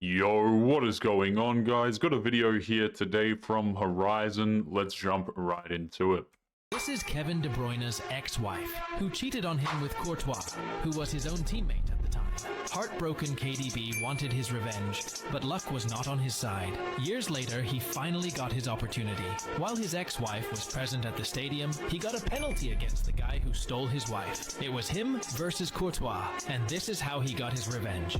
Yo, what is going on, guys? Got a video here today from Horizon. Let's jump right into it. This is Kevin De Bruyne's ex-wife, who cheated on him with Courtois, who was his own teammate at the time. Heartbroken KDB wanted his revenge, but luck was not on his side. Years later, he finally got his opportunity. While his ex-wife was present at the stadium, he got a penalty against the guy who stole his wife. It was him versus Courtois, and this is how he got his revenge.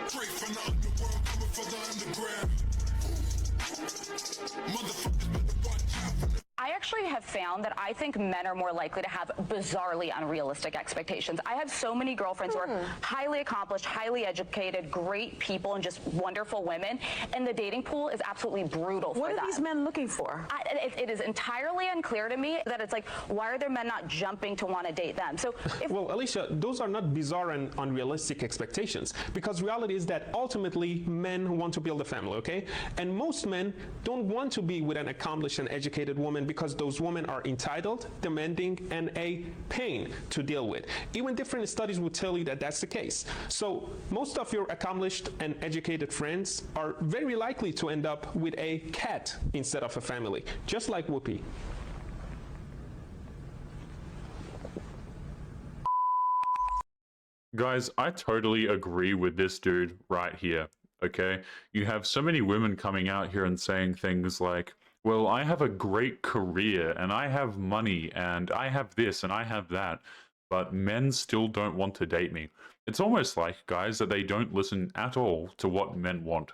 Straight from the underworld, coming for the underground. Motherfuckers better watch out. I actually have found that I think men are more likely to have bizarrely unrealistic expectations. I have so many girlfriends who are highly accomplished, highly educated, great people, and just wonderful women, and the dating pool is absolutely brutal for them. What are these men looking for? It is entirely unclear to me that it's like, why are their men not jumping to want to date them? So, Well, Alicia, those are not bizarre and unrealistic expectations, because reality is that ultimately men want to build a family, okay? And most men don't want to be with an accomplished and educated woman because those women are entitled, demanding, and a pain to deal with. Even different studies will tell you that that's the case. So most of your accomplished and educated friends are very likely to end up with a cat instead of a family, just like Whoopi. Guys, I totally agree with this dude right here, okay? You have so many women coming out here and saying things like, well, I have a great career, and I have money, and I have this, and I have that, but men still don't want to date me. It's almost like, guys, that they don't listen at all to what men want.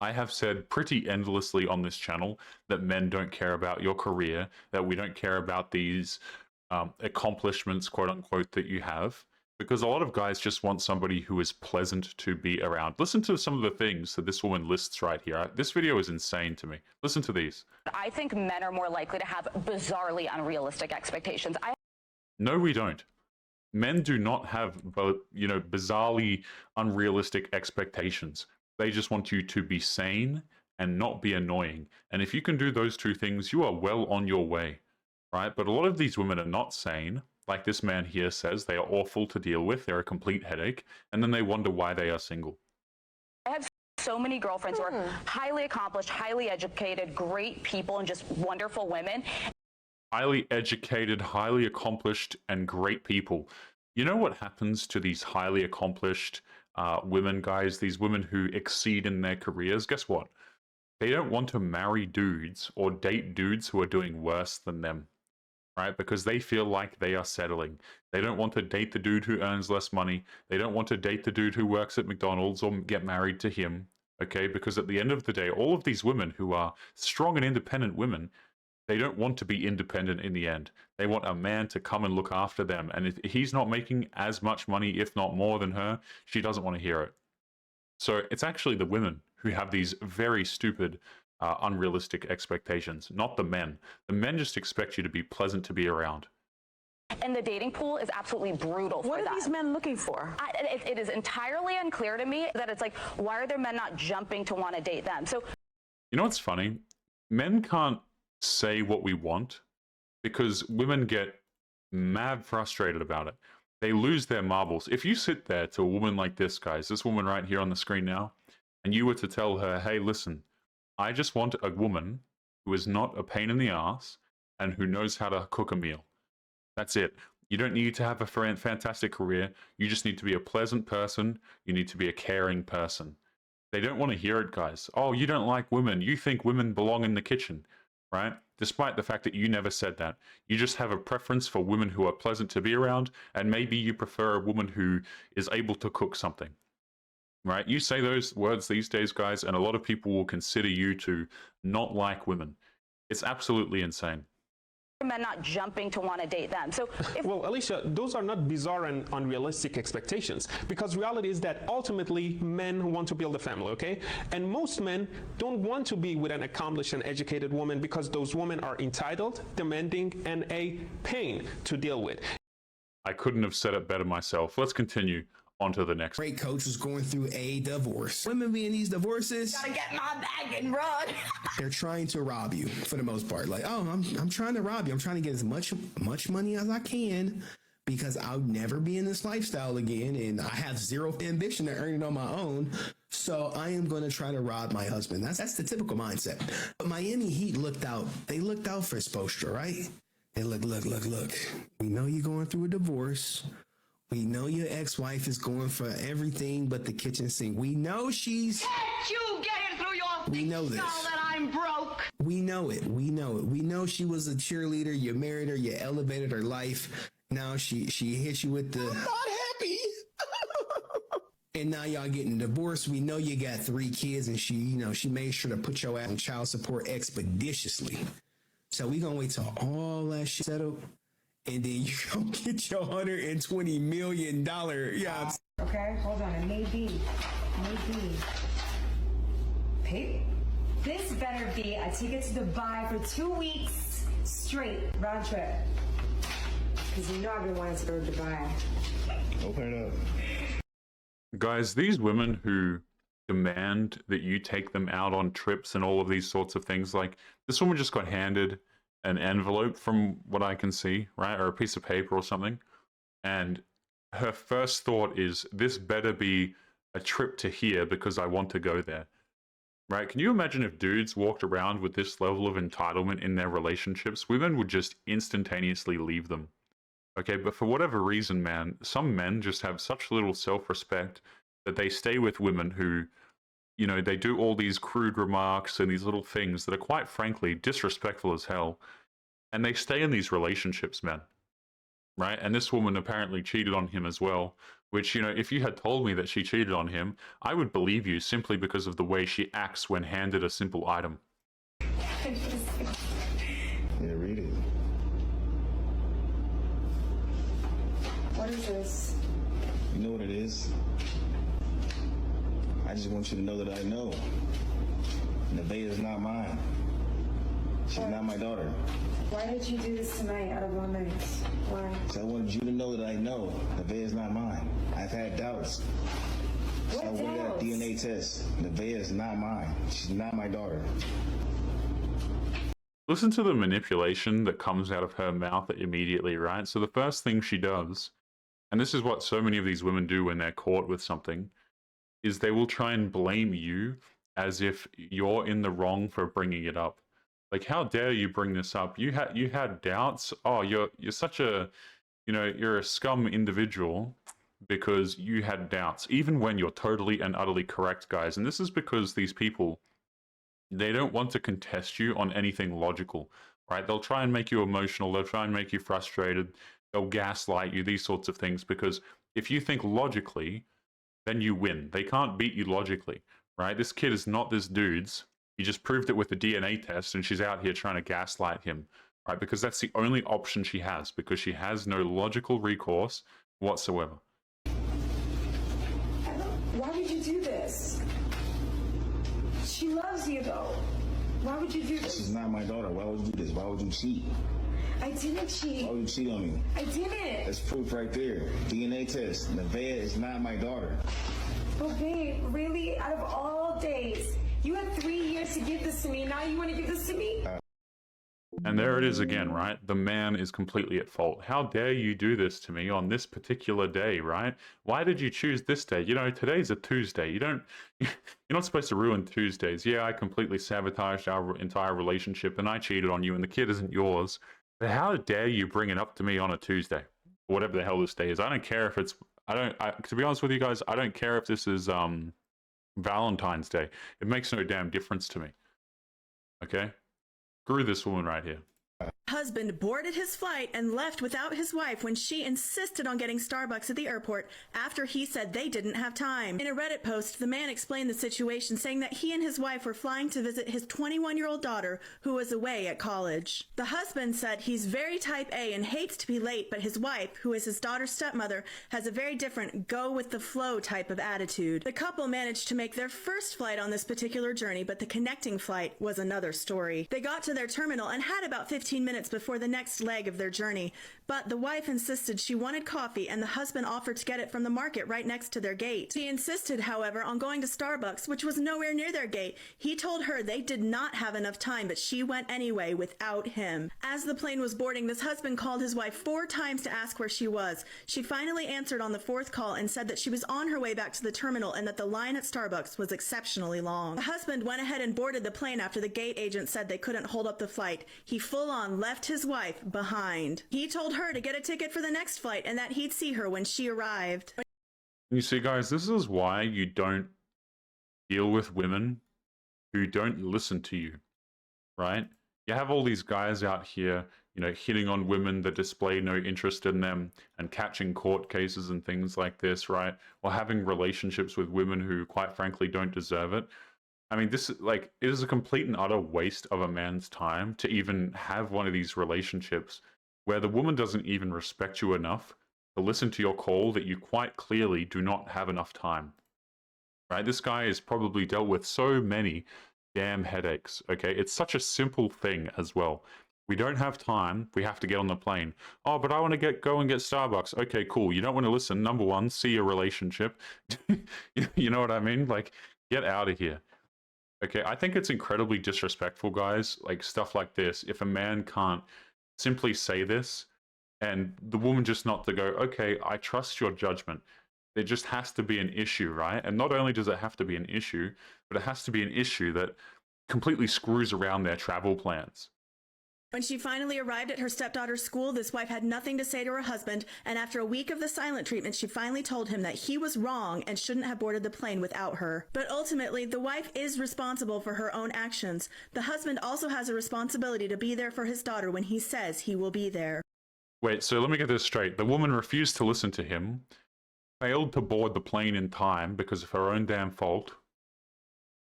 I have said pretty endlessly on this channel that men don't care about your career, that we don't care about these accomplishments, quote unquote, that you have, because a lot of guys just want somebody who is pleasant to be around. Listen to some of the things that this woman lists right here. This video is insane to me. Listen to these. I think men are more likely to have bizarrely unrealistic expectations. No, we don't. Men do not have, bizarrely unrealistic expectations. They just want you to be sane and not be annoying. And if you can do those two things, you are well on your way, right? But a lot of these women are not sane. Like this man here says, they are awful to deal with. They're a complete headache. And then they wonder why they are single. I have so many girlfriends who are highly accomplished, highly educated, great people, and just wonderful women. Highly educated, highly accomplished, and great people. You know what happens to these highly accomplished women, guys? These women who exceed in their careers? Guess what? They don't want to marry dudes or date dudes who are doing worse than them. Right? Because they feel like they are settling. They don't want to date the dude who earns less money. They don't want to date the dude who works at McDonald's or get married to him. Okay? Because at the end of the day, all of these women who are strong and independent women, they don't want to be independent in the end. They want a man to come and look after them. And if he's not making as much money, if not more than her, she doesn't want to hear it. So it's actually the women who have these very stupid unrealistic expectations, not the men. The men just expect you to be pleasant to be around. And the dating pool is absolutely brutal for them. What are these men looking for? It is entirely unclear to me that it's like, why are their men not jumping to want to date them? So, you know what's funny? Men can't say what we want because women get mad frustrated about it. They lose their marbles. If you sit there to a woman like this, guys, this woman right here on the screen now, and you were to tell her, hey, listen, I just want a woman who is not a pain in the ass and who knows how to cook a meal. That's it. You don't need to have a fantastic career. You just need to be a pleasant person. You need to be a caring person. They don't want to hear it, guys. Oh, you don't like women. You think women belong in the kitchen, right? Despite the fact that you never said that. You just have a preference for women who are pleasant to be around, and maybe you prefer a woman who is able to cook something. Right? You say those words these days, guys, and a lot of people will consider you to not like women. It's absolutely insane. men not jumping to want to date them. So, Well, Alicia, those are not bizarre and unrealistic expectations, because reality is that ultimately men want to build a family, okay? And most men don't want to be with an accomplished and educated woman because those women are entitled, demanding, and a pain to deal with. I couldn't have said it better myself. Let's continue on to the next. Great coach was going through a divorce. Women being these divorces, Gotta get my bag and run. they're trying to rob you for the most part. Like, oh, I'm trying to rob you. I'm trying to get as much money as I can because I'll never be in this lifestyle again, and I have zero ambition to earn it on my own. So I am going to try to rob my husband. That's the typical mindset. But Miami Heat looked out. They looked out for Spoelstra, right? They look. We know you're going through a divorce. We know your ex-wife is going for everything but the kitchen sink. We know she's... Can't you get it through your We know this. skull that I'm broke? We know it. We know she was a cheerleader. You married her. You elevated her life. Now she hit you with the... I'm not happy. And now y'all getting divorced. We know you got 3 kids, and she made sure to put your ass on child support expeditiously. So we gonna wait till all that shit settled, and then you gonna get your $120 million. Yeah. Okay, hold on. It may be. Pay. This better be a ticket to Dubai for 2 weeks straight, round trip. Because you know I've been wanting to go to Dubai. Open it up. Guys, these women who demand that you take them out on trips and all of these sorts of things, like this woman just got handed an envelope from what I can see, right? Or a piece of paper or something. And her first thought is, this better be a trip to here because I want to go there, right? Can you imagine if dudes walked around with this level of entitlement in their relationships? Women would just instantaneously leave them. Okay, but for whatever reason, man, some men just have such little self-respect that they stay with women who, you know, they do all these crude remarks and these little things that are quite frankly disrespectful as hell. And they stay in these relationships, man. Right? And this woman apparently cheated on him as well, which, you know, if you had told me that she cheated on him, I would believe you simply because of the way she acts when handed a simple item. Yeah, read it. What is this? You know what it is? I just want you to know that I know. Nevaeh is not mine. She's not my daughter. Why did you do this tonight out of all nights? Why? So I wanted you to know that I know Nevaeh is not mine. I've had doubts. So I went at a DNA test. Nevaeh is not mine. She's not my daughter. Listen to the manipulation that comes out of her mouth immediately, right? So the first thing she does, and this is what so many of these women do when they're caught with something, is they will try and blame you as if you're in the wrong for bringing it up. Like, how dare you bring this up? You had doubts. Oh, you're such a, you know, you're a scum individual because you had doubts, even when you're totally and utterly correct, guys. And this is because these people, they don't want to contest you on anything logical, right? They'll try and make you emotional. They'll try and make you frustrated. They'll gaslight you, these sorts of things, because if you think logically, then you win. They can't beat you logically, right? This kid is not this dude's. He just proved it with the DNA test, and she's out here trying to gaslight him, right? Because that's the only option she has, because she has no logical recourse whatsoever. Why would you do this? She loves you, though. Why would you do this? She's not my daughter. Why would you do this? Why would you cheat? I didn't cheat. Why would you cheat on me? I didn't. That's proof right there. DNA test. Nevaeh is not my daughter. But babe, really, out of all days, you had 3 years to give this to me. Now you want to give this to me? And there it is again, right? The man is completely at fault. How dare you do this to me on this particular day, right? Why did you choose this day? You know, today's a Tuesday. You're not supposed to ruin Tuesdays. Yeah, I completely sabotaged our entire relationship and I cheated on you and the kid isn't yours. But how dare you bring it up to me on a Tuesday? Whatever the hell this day is. I don't care if it's, to be honest with you guys, I don't care if this is Valentine's Day. It makes no damn difference to me. Okay? Screw this woman right here. Husband boarded his flight and left without his wife when she insisted on getting Starbucks at the airport after he said they didn't have time. In a Reddit post, the man explained the situation, saying that he and his wife were flying to visit his 21-year-old daughter who was away at college. The husband said he's very type A and hates to be late, but his wife, who is his daughter's stepmother, has a very different go-with-the-flow type of attitude. The couple managed to make their first flight on this particular journey, but the connecting flight was another story. They got to their terminal and had about 15 15 minutes before the next leg of their journey. But the wife insisted she wanted coffee, and the husband offered to get it from the market right next to their gate. She insisted, however, on going to Starbucks, which was nowhere near their gate. He told her they did not have enough time, but she went anyway without him. As the plane was boarding, this husband called his wife 4 times to ask where she was. She finally answered on the 4th call and said that she was on her way back to the terminal and that the line at Starbucks was exceptionally long. The husband went ahead and boarded the plane after the gate agent said they couldn't hold up the flight. He full-on left his wife behind. He told her to get a ticket for the next flight and that he'd see her when she arrived. You see, guys, this is why you don't deal with women who don't listen to you, right? You have all these guys out here, you know, hitting on women that display no interest in them and catching court cases and things like this, right? Or having relationships with women who, quite frankly, don't deserve it. I mean, this, like, it is a complete and utter waste of a man's time to even have one of these relationships where the woman doesn't even respect you enough to listen to your call that you quite clearly do not have enough time, right? This guy has probably dealt with so many damn headaches, okay? It's such a simple thing as well. We don't have time. We have to get on the plane. Oh, but I want to go and get Starbucks. Okay, cool. You don't want to listen. Number one, see your relationship. You know what I mean? Like, get out of here. Okay, I think it's incredibly disrespectful, guys. Like, stuff like this. If a man can't simply say this and the woman just not to go, okay, I trust your judgment. There just has to be an issue, right? And not only does it have to be an issue, but it has to be an issue that completely screws around their travel plans. When she finally arrived at her stepdaughter's school, this wife had nothing to say to her husband, and after a week of the silent treatment, she finally told him that he was wrong and shouldn't have boarded the plane without her. But ultimately, the wife is responsible for her own actions. The husband also has a responsibility to be there for his daughter when he says he will be there. Wait, so let me get this straight. The woman refused to listen to him, failed to board the plane in time because of her own damn fault.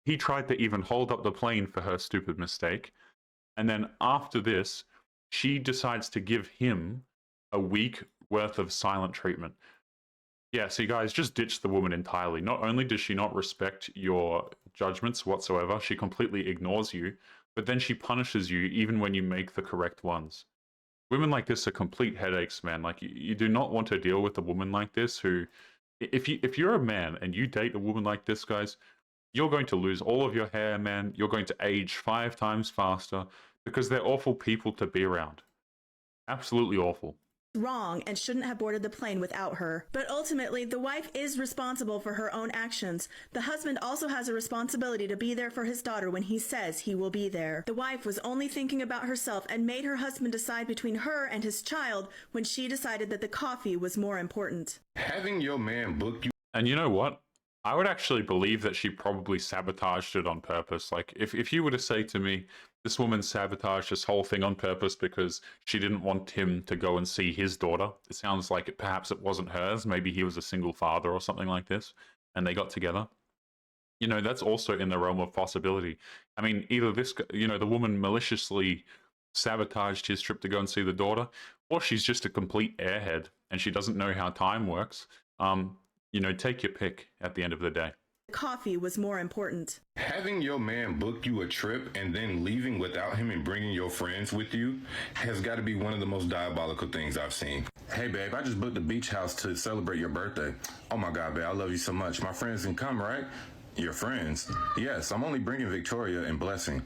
He tried to even hold up the plane for her stupid mistake. And then after this, she decides to give him a week worth of silent treatment. Yeah, see, guys, just ditch the woman entirely. Not only does she not respect your judgments whatsoever, she completely ignores you, but then she punishes you even when you make the correct ones. Women like this are complete headaches, man. Like, you do not want to deal with a woman like this who, if you're a man and you date a woman like this, guys, you're going to lose all of your hair, man. You're going to age 5 times faster because they're awful people to be around. Absolutely awful. Wrong and shouldn't have boarded the plane without her. But ultimately, the wife is responsible for her own actions. The husband also has a responsibility to be there for his daughter when he says he will be there. The wife was only thinking about herself and made her husband decide between her and his child when she decided that the coffee was more important. Having your man book you. And you know what? I would actually believe that she probably sabotaged it on purpose. Like, if you were to say to me, this woman sabotaged this whole thing on purpose because she didn't want him to go and see his daughter. It sounds like perhaps it wasn't hers. Maybe he was a single father or something like this, and they got together. You know, that's also in the realm of possibility. I mean, either this, you know, the woman maliciously sabotaged his trip to go and see the daughter, or she's just a complete airhead and she doesn't know how time works. You know, take your pick at the end of the day. Coffee was more important. Having your man book you a trip and then leaving without him and bringing your friends with you has got to be one of the most diabolical things I've seen. Hey, babe, I just booked a beach house to celebrate your birthday. Oh, my God, babe, I love you so much. My friends can come, right? Your friends? Yes, I'm only bringing Victoria and Blessing.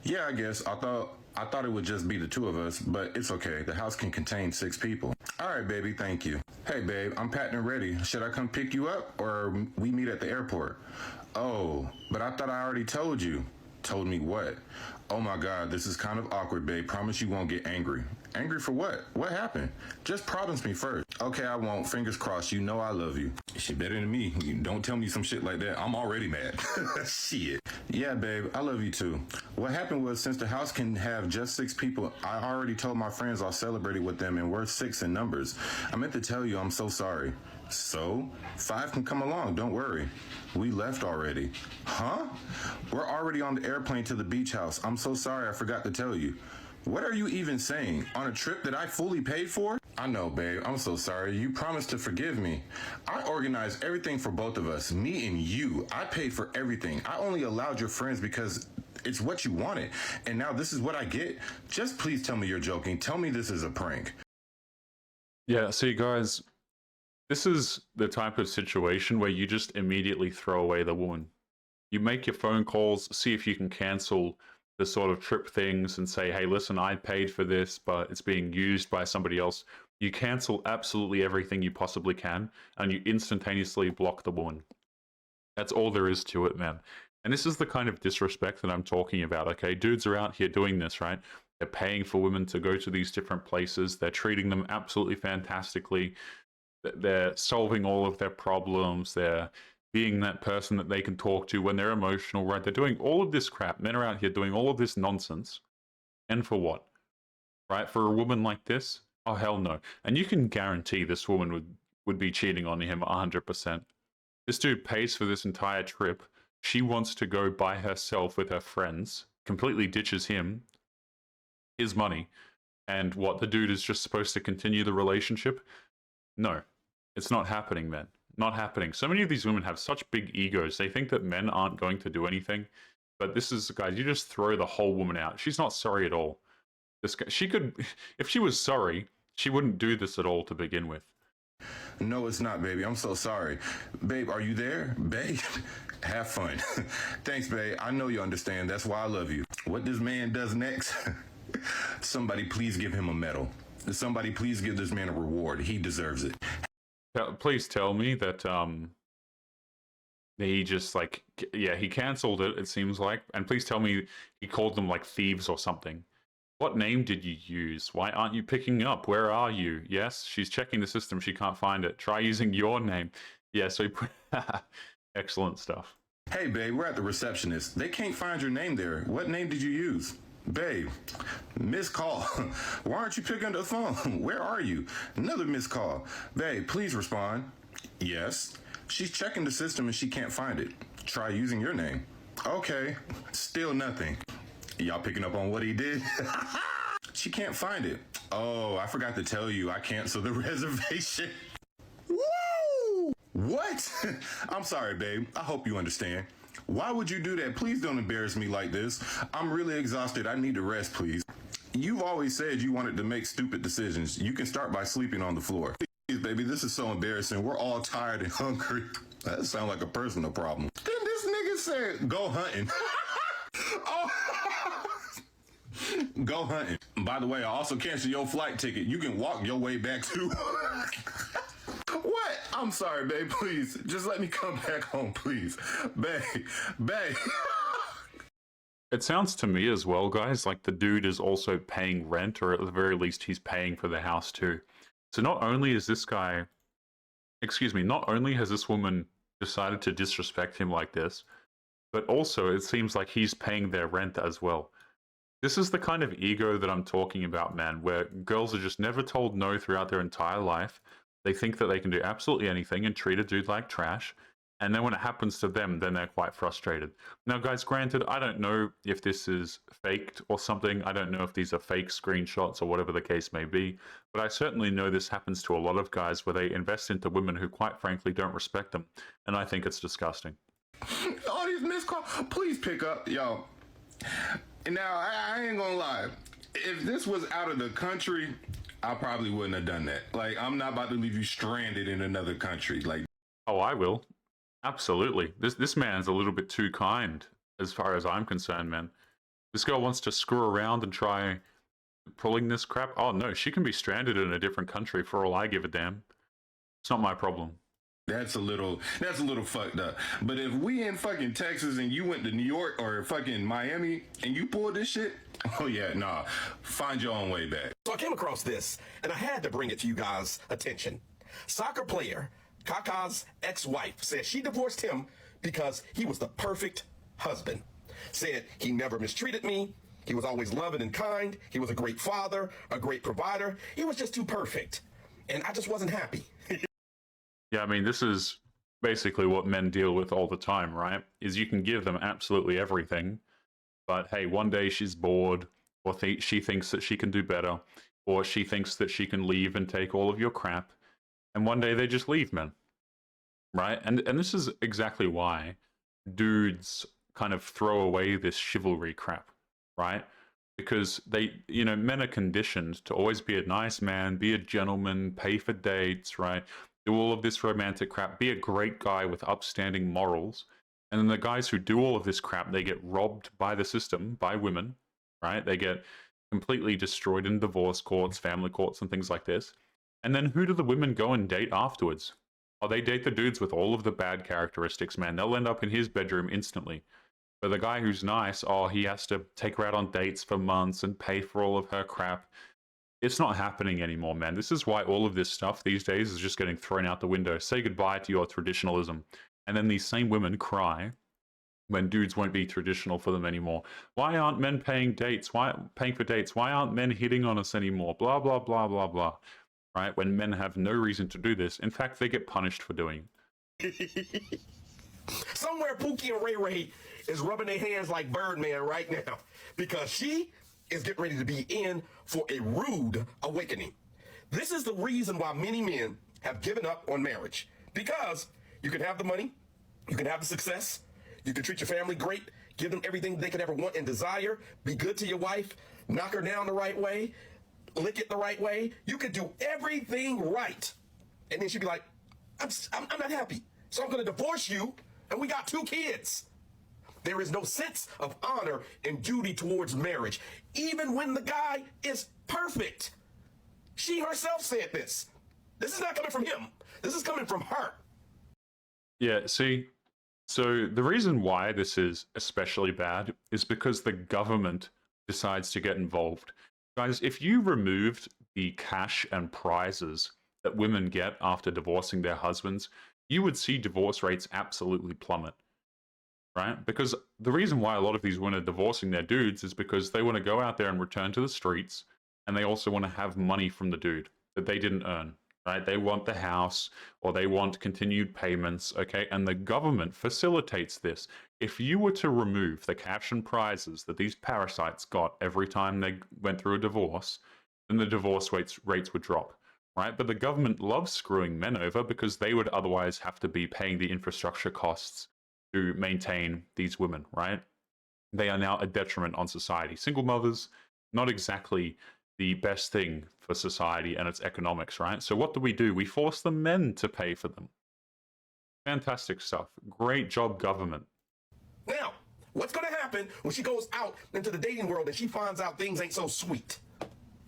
Yeah, I guess. I thought it would just be the 2 of us, but it's okay. The house can contain 6 people. All right, baby, thank you. Hey, babe, I'm packed and ready. Should I come pick you up or we meet at the airport? Oh, but I thought I already told you. Told me what? Oh my God, this is kind of awkward, babe. Promise you won't get angry. Angry for what? What happened? Just promise me first. Okay, I won't. Fingers crossed. You know I love you. She better than me. Don't tell me some shit like that. I'm already mad. Shit. Yeah, babe, I love you too. What happened was, since the house can have just 6 people, I already told my friends I'll celebrate it with them, and we're 6 in numbers. I meant to tell you I'm so sorry. So, 5 can come along, don't worry. We left already. Huh? We're already on the airplane to the beach house. I'm so sorry I forgot to tell you. What are you even saying? On a trip that I fully paid for? I know, babe. I'm so sorry. You promised to forgive me. I organized everything for both of us, me and you. I paid for everything. I only allowed your friends because It's what you wanted. And now this is what I get. Just please tell me you're joking. Tell me this is a prank. Yeah, see, guys, this is the type of situation where you just immediately throw away the woman. You make your phone calls, see if you can cancel the sort of trip things and say, hey, listen, I paid for this, but it's being used by somebody else. You cancel absolutely everything you possibly can, and you instantaneously block the woman. That's all there is to it, man. And this is the kind of disrespect that I'm talking about, okay? Dudes are out here doing this, right? They're paying for women to go to these different places. They're treating them absolutely fantastically. They're solving all of their problems. They're being that person that they can talk to when they're emotional, right? They're doing all of this crap. Men are out here doing all of this nonsense. And for what? Right? For a woman like this? Oh, hell no. And you can guarantee this woman would be cheating on him 100%. This dude pays for this entire trip. She wants to go by herself with her friends, completely ditches him, his money. And what, the dude is just supposed to continue the relationship? No, it's not happening, man. Not happening. So many of these women have such big egos. They think that men aren't going to do anything. But this is, guys, you just throw the whole woman out. She's not sorry at all. This guy, she could, if she was sorry, she wouldn't do this at all to begin with. No, it's not, baby. I'm so sorry. Babe, are you there? Babe, have fun. Thanks, babe. I know you understand. That's why I love you. What this man does next, somebody please give him a medal. Somebody please give this man a reward. He deserves it. Please tell me that he just like, yeah, he canceled it, it seems like. And please tell me he called them like thieves or something. What name did you use? Why aren't you picking up? Where are you? Yes, she's checking the system. She can't find it. Try using your name. Yeah, so he put excellent stuff. Hey, babe, we're at the receptionist. They can't find your name there. What name did you use? Babe, missed call. Why aren't you picking up the phone? Where are you? Another missed call. Babe, please respond. Yes. She's checking the system and she can't find it. Try using your name. Okay. Still nothing. Y'all picking up on what he did? She can't find it. Oh, I forgot to tell you, I canceled the reservation. Woo! What? I'm sorry, babe. I hope you understand. Why would you do that? Please don't embarrass me like this. I'm really exhausted. I need to rest, please. You've always said you wanted to make stupid decisions. You can start by sleeping on the floor. Please, baby, this is so embarrassing. We're all tired and hungry. That sounds like a personal problem. Then this nigga said, go hunting. Oh. Go hunting. By the way, I also canceled your flight ticket. You can walk your way back too. What? I'm sorry, babe. Please, just let me come back home, please. Babe. It sounds to me as well, guys, like the dude is also paying rent, or at the very least he's paying for the house too. So not only is this guy, not only has this woman decided to disrespect him like this, but also it seems like he's paying their rent as well. This is the kind of ego that I'm talking about, man, where girls are just never told no throughout their entire life. They think that they can do absolutely anything and treat a dude like trash. And then when it happens to them, then they're quite frustrated. Now, guys, granted, I don't know if this is faked or something. I don't know if these are fake screenshots or whatever the case may be. But I certainly know this happens to a lot of guys where they invest into women who, quite frankly, don't respect them. And I think it's disgusting. All these missed calls, please pick up, yo. Now, I ain't gonna lie. If this was out of the country, I probably wouldn't have done that. Like, I'm not about to leave you stranded in another country. Like, oh, I will. Absolutely. This man's a little bit too kind, as far as I'm concerned, man. This girl wants to screw around and try pulling this crap. Oh, no, she can be stranded in a different country for all I give a damn. It's not my problem. That's a little fucked up. But if we in fucking Texas and you went to New York or fucking Miami and you pulled this shit, oh yeah, nah, find your own way back. So I came across this and I had to bring it to you guys' attention. Soccer player Kaká's ex-wife said she divorced him because he was the perfect husband. Said he never mistreated me. He was always loving and kind. He was a great father, a great provider. He was just too perfect. And I just wasn't happy. Yeah, I mean, this is basically what men deal with all the time, right? Is you can give them absolutely everything, but hey, one day she's bored, or she thinks that she can do better, or she thinks that she can leave and take all of your crap, and one day they just leave, man. Right? And this is exactly why dudes kind of throw away this chivalry crap, right? Because men are conditioned to always be a nice man, be a gentleman, pay for dates, right? Do all of this romantic crap, be a great guy with upstanding morals. And then the guys who do all of this crap, they get robbed by the system, by women, right? They get completely destroyed in divorce courts, family courts, and things like this. And then who do the women go and date afterwards? Oh, they date the dudes with all of the bad characteristics, man. They'll end up in his bedroom instantly. But the guy who's nice, oh, he has to take her out on dates for months and pay for all of her crap. It's not happening anymore, man. This is why all of this stuff these days is just getting thrown out the window. Say goodbye to your traditionalism. And then these same women cry when dudes won't be traditional for them anymore. Why aren't men paying for dates? Why aren't men hitting on us anymore? Blah, blah, blah, blah, blah. Right? When men have no reason to do this. In fact, they get punished for doing it. Somewhere Pookie and Ray Ray is rubbing their hands like Birdman right now because she is getting ready to be in for a rude awakening. This is the reason why many men have given up on marriage, because you can have the money, you can have the success, you can treat your family great, give them everything they could ever want and desire, be good to your wife, knock her down the right way, lick it the right way. You could do everything right. And then she'd be like, I'm not happy, so I'm going to divorce you, and we got 2 kids. There is no sense of honor and duty towards marriage, even when the guy is perfect. She herself said this. This is not coming from him. This is coming from her. Yeah, see, so the reason why this is especially bad is because the government decides to get involved. Guys, if you removed the cash and prizes that women get after divorcing their husbands, you would see divorce rates absolutely plummet. Right? Because the reason why a lot of these women are divorcing their dudes is because they want to go out there and return to the streets, and they also want to have money from the dude that they didn't earn, right? They want the house, or they want continued payments, okay? And the government facilitates this. If you were to remove the cash and prizes that these parasites got every time they went through a divorce, then the divorce rates would drop, right? But the government loves screwing men over because they would otherwise have to be paying the infrastructure costs to maintain these women, right? They are now a detriment on society. Single mothers, not exactly the best thing for society and its economics, right? So what do? We force the men to pay for them. Fantastic stuff. Great job, government. Now, what's going to happen when she goes out into the dating world and she finds out things ain't so sweet?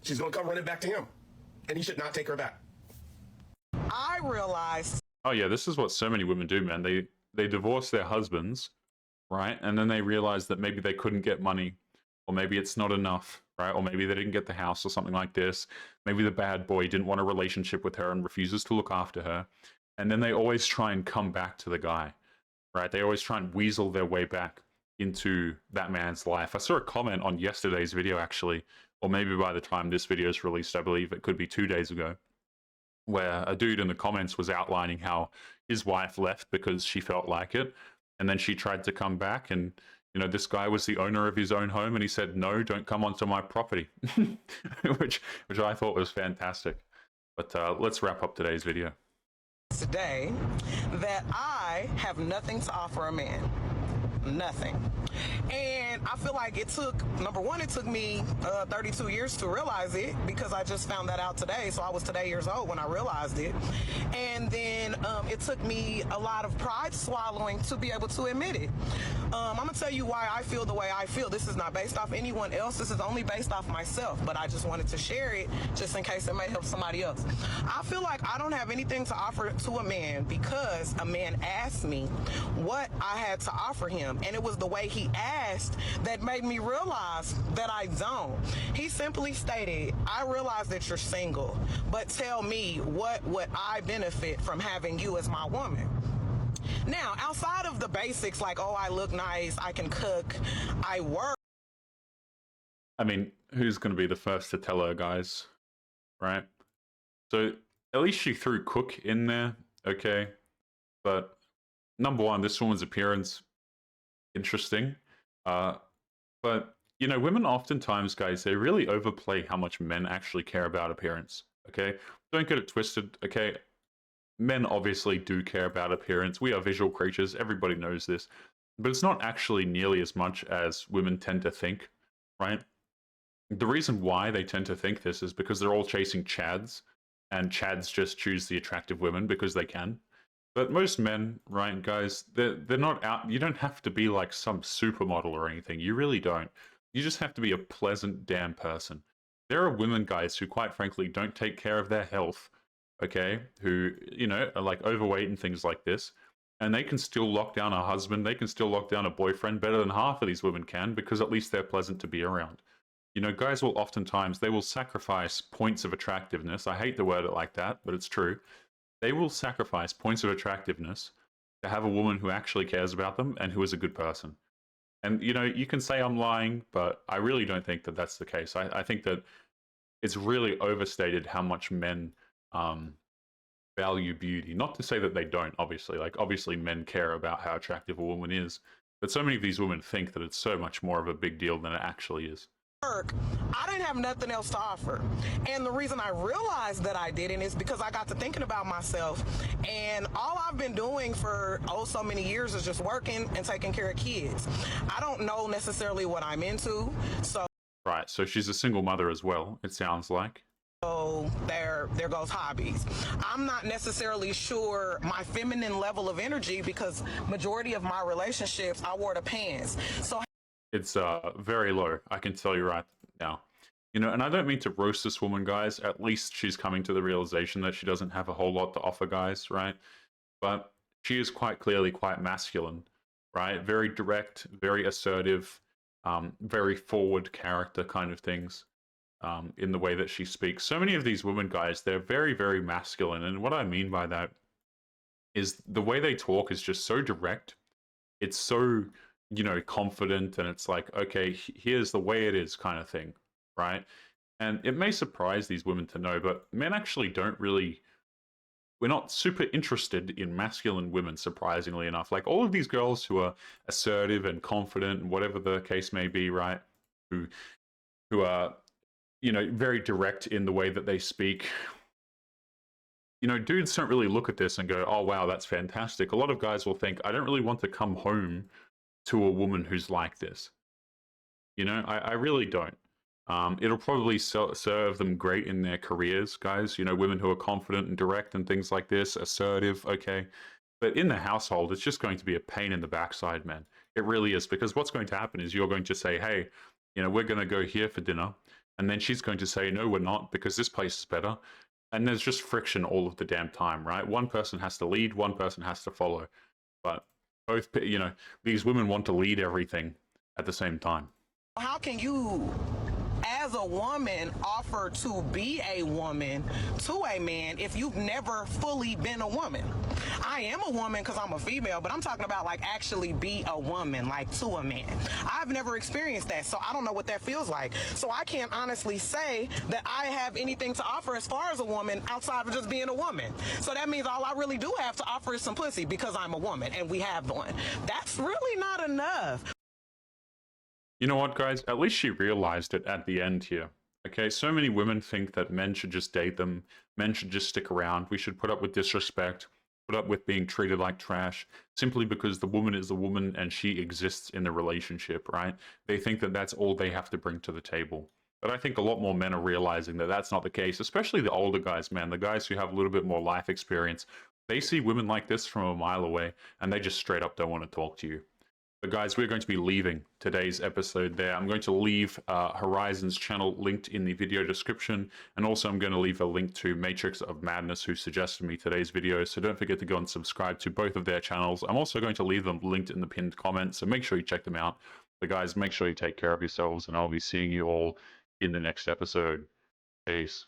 She's going to come running back to him, and he should not take her back. I realized... Oh yeah, this is what so many women do, man. They divorce their husbands, right? And then they realize that maybe they couldn't get money, or maybe it's not enough, right? Or maybe they didn't get the house or something like this. Maybe the bad boy didn't want a relationship with her and refuses to look after her. And then they always try and come back to the guy, right? They always try and weasel their way back into that man's life. I saw a comment on yesterday's video, actually, or maybe by the time this video is released, I believe it could be 2 days ago, where a dude in the comments was outlining how his wife left because she felt like it, and then she tried to come back, and this guy was the owner of his own home, and he said, no, don't come onto my property, which I thought was fantastic. But let's wrap up today's video. Today, that I have nothing to offer a man. Nothing. And I feel like it took, number one, it took me 32 years to realize it, because I just found that out today. So I was today years old when I realized it. And then it took me a lot of pride swallowing to be able to admit it. I'm going to tell you why I feel the way I feel. This is not based off anyone else. This is only based off myself. But I just wanted to share it just in case it may help somebody else. I feel like I don't have anything to offer to a man because a man asked me what I had to offer him. And it was the way he asked that made me realize that I don't. He simply stated, I realize that you're single, but tell me, what would I benefit from having you as my woman? Now, outside of the basics like, oh, I look nice, I can cook, I work. I mean, who's going to be the first to tell her, guys? Right? So, at least she threw cook in there, okay? But, number one, this woman's appearance, interesting. But, women oftentimes, guys, they really overplay how much men actually care about appearance, okay? Don't get it twisted, okay? Men obviously do care about appearance. We are visual creatures. Everybody knows this. but it's not actually nearly as much as women tend to think, right? The reason why they tend to think this is because they're all chasing chads, and chads just choose the attractive women because they can. But most men, right, guys, they're not out. You don't have to be like some supermodel or anything. You really don't. You just have to be a pleasant damn person. There are women, guys, who quite frankly don't take care of their health, okay? Who, you know, are like overweight and things like this. And they can still lock down a husband. They can still lock down a boyfriend better than half of these women can because at least they're pleasant to be around. You know, guys will oftentimes, they will sacrifice points of attractiveness. I hate to word it like that, but it's true. They will sacrifice points of attractiveness to have a woman who actually cares about them and who is a good person. And, you know, you can say I'm lying, but I really don't think that that's the case. I think that it's really overstated how much men value beauty. Not to say that they don't, obviously. Like, obviously men care about how attractive a woman is. But so many of these women think that it's so much more of a big deal than it actually is. Work, I didn't have nothing else to offer. And the reason I realized that I didn't is because I got to thinking about myself, and all I've been doing for so many years is just working and taking care of kids. I don't know necessarily what I'm into, so Right, so she's a single mother as well, it sounds like. so there goes hobbies. I'm not necessarily sure my feminine level of energy because majority of my relationships I wore the pants. So It's very low, I can tell you right now. You know, and I don't mean to roast this woman, guys. At least she's coming to the realization that she doesn't have a whole lot to offer, guys, right? But she is quite clearly quite masculine, right? Very direct, very assertive, very forward character kind of things in the way that she speaks. So many of these women, guys, they're very, very masculine. And what I mean by that is the way they talk is just so direct. It's so, you know, confident, and it's like, okay, here's the way it is kind of thing, right? And it may surprise these women to know, but men actually don't really, we're not super interested in masculine women, surprisingly enough. Like all of these girls who are assertive and confident and whatever the case may be, right? Who are, you know, very direct in the way that they speak. You know, dudes don't really look at this and go, oh, wow, that's fantastic. A lot of guys will think, I don't really want to come home to a woman who's like this. You know, I really don't. It'll probably serve them great in their careers, guys. You know, women who are confident and direct and things like this, assertive, okay. But in the household, it's just going to be a pain in the backside, man. It really is, because what's going to happen is you're going to say, hey, you know, we're going to go here for dinner. And then she's going to say, no, we're not, because this place is better. And there's just friction all of the damn time, right? One person has to lead, one person has to follow. But both, you know, these women want to lead everything at the same time. how can you, as a woman, offer to be a woman to a man if you've never fully been a woman? I am a woman because I'm a female, but I'm talking about like actually be a woman, like to a man. I've never experienced that, so I don't know what that feels like. So I can't honestly say that I have anything to offer as far as a woman outside of just being a woman. So that means all I really do have to offer is some pussy because I'm a woman and we have one. That's really not enough. You know what, guys? At least she realized it at the end here. Okay, so many women think that men should just date them, men should just stick around, we should put up with disrespect, put up with being treated like trash, simply because the woman is a woman and she exists in the relationship, right? They think that that's all they have to bring to the table. But I think a lot more men are realizing that that's not the case, especially the older guys, man, the guys who have a little bit more life experience. They see women like this from a mile away, and they just straight up don't want to talk to you. But guys, we're going to be leaving today's episode there. I'm going to leave Horizon's channel linked in the video description, and also I'm going to leave a link to Matrix of Madness, who suggested me today's video, so don't forget to go and subscribe to both of their channels. I'm also going to leave them linked in the pinned comment, so make sure you check them out. But guys, make sure you take care of yourselves, and I'll be seeing you all in the next episode. Peace.